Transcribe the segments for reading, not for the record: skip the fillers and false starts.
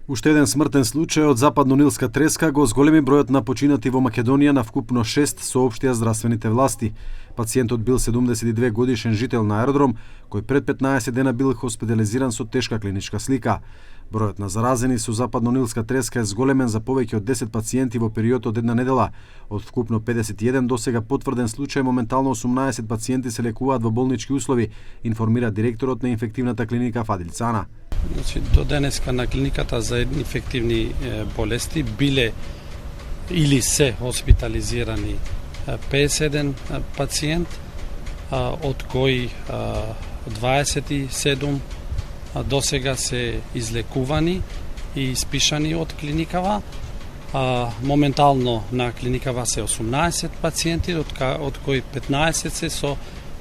Уште еден смртен случај од западно-нилска треска го зголеми бројот на починати во Македонија на вкупно 6, соопштија здравствените власти. Пациентот бил 72 годишен жител на аеродром, кој пред 15 дена бил хоспитализиран со тешка клиничка слика. Бројот на заразени со западно-нилска треска е зголемен за повеќе од 10 пациенти во период од една недела. Од вкупно 51 досега потврден случај, моментално 18 пациенти се лекуваат во болнички услови, информира директорот на инфективната клиника Фадил Цана. До денеска на клиниката за инфективни болести биле или се хоспитализирани 51 пациент, од кои 27 досега се излекувани и испишани од клиникава. Моментално на клиникава се 18 пациенти, од кои 15 се со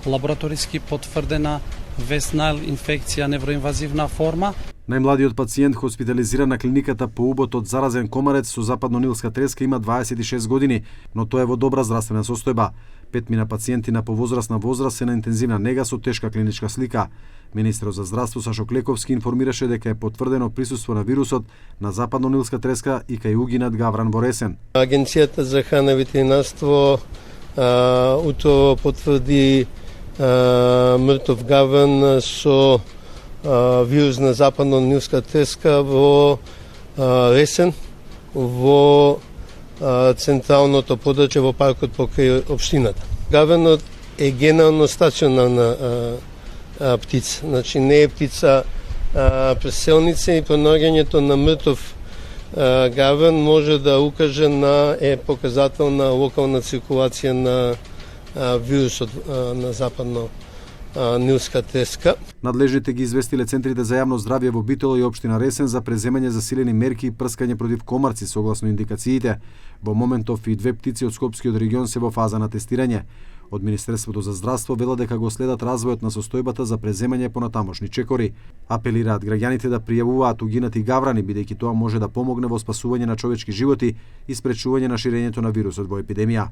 лабораториски потврдена вестнайл инфекција невроинвазивна форма. Најмладиот пациент хоспитализиран на клиниката по убот од заразен комарец со западно-нилска треска има 26 години, но тој е во добра здравствена состојба. 5 мина пациенти на повозрастна возраст се на интензивна нега со тешка клиничка слика. Министерот за здравство Сашо Клековски информираше дека е потврдено присуство на вирусот на западно-нилска треска и кај угинат гавран во Ресен. Агенцијата за храна и ветеринарство утро потврди мртов гавран со вирус на западно-нилска треска во Ресен, во централното подрачје во паркот покрај општината. Гавранот е генерално стационарна птица, значи не е птица преселница, и пронаѓањето на мртов гавран може да укаже на показател на локална циркулација на вирусот на западно-нилска треска. Надлежните ги известиле центрите за јавно здравје во Битола и општина Ресен за преземање засилени мерки и прскање против комарци согласно индикациите. Во моментов и 2 птици од Скопскиот регион се во фаза на тестирање. Од Министерството за здравство велат дека го следат развојот на состојбата за преземање по натамошни чекори. Апелираат граѓаните да пријавуваат угинати гаврани, бидејќи тоа може да помогне во спасување на човечки животи и спречување на ширењето на вирусот во епидемија.